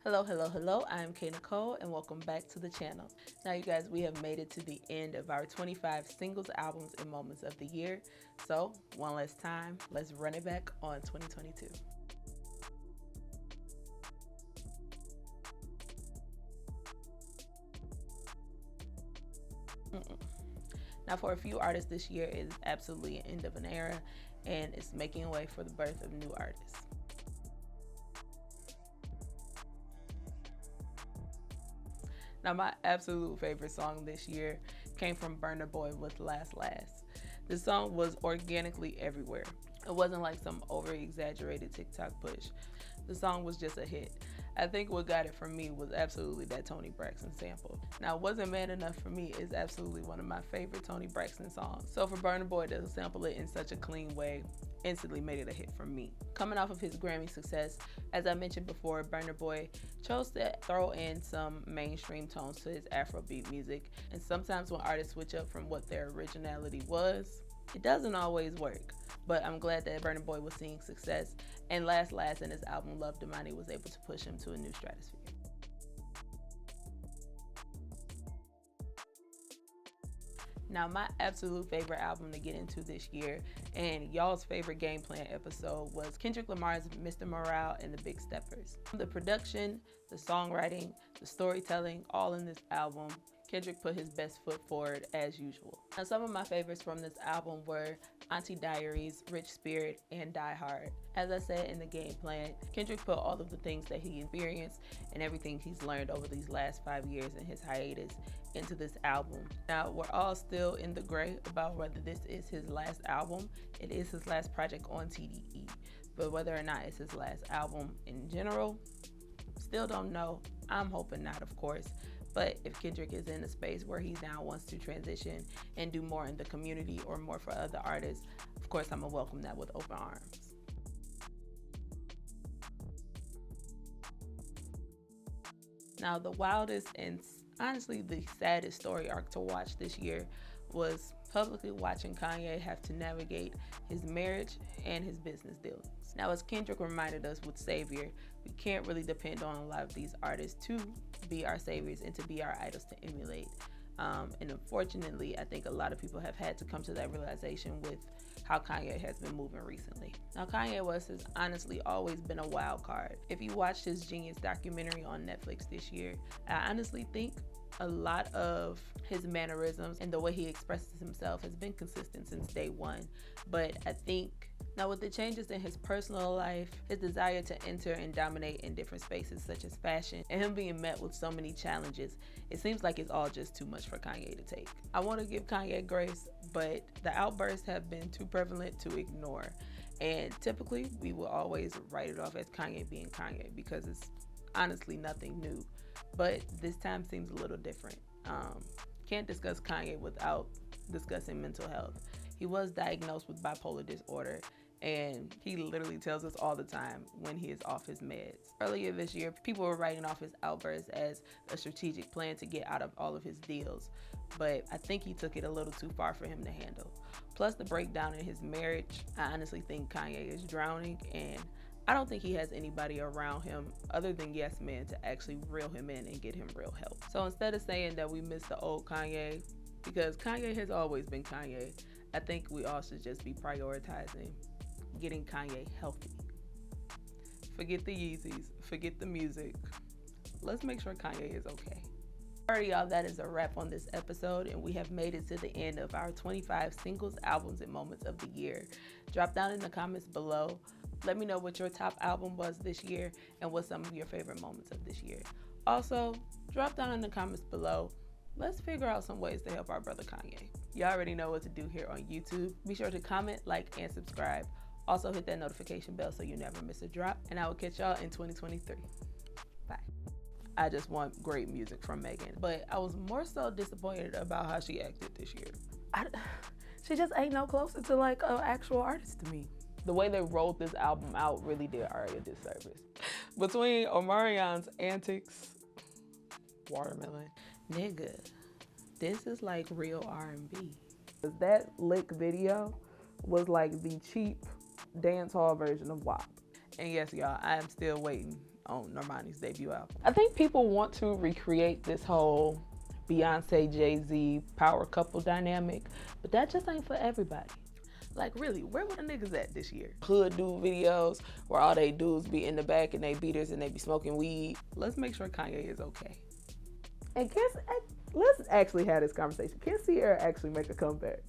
Hello, hello, hello. I'm Nikole and welcome back to the channel. Now you guys, we have made it to the end of our 25 singles, albums, and moments of the year. So one last time, let's run it back on 2022. Now for a few artists this year is absolutely an end of an era and it's making way for the birth of new artists. Now, my absolute favorite song this year came from Burna Boy with Last Last. The song was organically everywhere. It wasn't like some over-exaggerated TikTok push. The song was just a hit. I think what got it for me was absolutely that Toni Braxton sample. Now, Wasn't Man Enough for me is absolutely one of my favorite Toni Braxton songs. So for Burna Boy to sample it in such a clean way instantly made it a hit for me. Coming off of his Grammy success, as I mentioned before, Burna Boy chose to throw in some mainstream tones to his Afrobeat music. And sometimes when artists switch up from what their originality was, it doesn't always work. But I'm glad that Burna Boy was seeing success, and Last Last in his album Love Damani was able to push him to a new stratosphere. Now, my absolute favorite album to get into this year, and y'all's favorite game plan episode, was Kendrick Lamar's Mr. Morale and the Big Steppers. The production, the songwriting, the storytelling, all in this album, Kendrick put his best foot forward as usual. Now, some of my favorites from this album were Auntie Diaries, Rich Spirit, and Die Hard. As I said in the game plan, Kendrick put all of the things that he experienced and everything he's learned over these last 5 years in his hiatus into this album. Now, we're all still in the gray about whether this is his last album. It is his last project on TDE, but whether or not it's his last album in general, still don't know. I'm hoping not, of course. But if Kendrick is in a space where he now wants to transition and do more in the community or more for other artists, of course I'm gonna welcome that with open arms. Now, the wildest and honestly the saddest story arc to watch this year was publicly watching Kanye have to navigate his marriage and his business dealings. Now, as Kendrick reminded us with Savior, we can't really depend on a lot of these artists to be our saviors and to be our idols to emulate. And unfortunately, I think a lot of people have had to come to that realization with how Kanye has been moving recently. Now, Kanye West has honestly always been a wild card. If you watched his Genius documentary on Netflix this year, I honestly think a lot of his mannerisms and the way he expresses himself has been consistent since day one. But I think now with the changes in his personal life, his desire to enter and dominate in different spaces such as fashion, and him being met with so many challenges, it seems like it's all just too much for Kanye to take. I want to give Kanye grace, but the outbursts have been too prevalent to ignore. And typically, we will always write it off as Kanye being Kanye because it's honestly nothing new. But this time seems a little different. Can't discuss Kanye without discussing mental health. He was diagnosed with bipolar disorder, and he literally tells us all the time when he is off his meds. Earlier this year, people were writing off his outbursts as a strategic plan to get out of all of his deals, but I think he took it a little too far for him to handle. Plus the breakdown in his marriage, I honestly think Kanye is drowning, and I don't think he has anybody around him other than Yes Man to actually reel him in and get him real help. So instead of saying that we miss the old Kanye, because Kanye has always been Kanye, I think we all should just be prioritizing getting Kanye healthy. Forget the Yeezys, forget the music. Let's make sure Kanye is okay. Alrighty, y'all, that is a wrap on this episode, and we have made it to the end of our 25 singles, albums, and moments of the year. Drop down in the comments below. Let me know what your top album was this year and what some of your favorite moments of this year. Also, drop down in the comments below. Let's figure out some ways to help our brother Kanye. You already know what to do here on YouTube. Be sure to comment, like, and subscribe. Also hit that notification bell so you never miss a drop. And I will catch y'all in 2023. Bye. I just want great music from Megan. But I was more so disappointed about how she acted this year. She just ain't no closer to like an actual artist to me. The way they rolled this album out really did Ari a disservice. Between Omarion's antics, watermelon, nigga, this is like real R&B. That lick video was like the cheap dance hall version of WAP. And yes, y'all, I am still waiting on Normani's debut album. I think people want to recreate this whole Beyonce, Jay-Z power couple dynamic, but that just ain't for everybody. Like, really, where were the niggas at this year? Hood dude videos where all they dudes be in the back and they beaters and they be smoking weed. Let's make sure Kanye is okay. And let's actually have this conversation. Can Sierra actually make a comeback?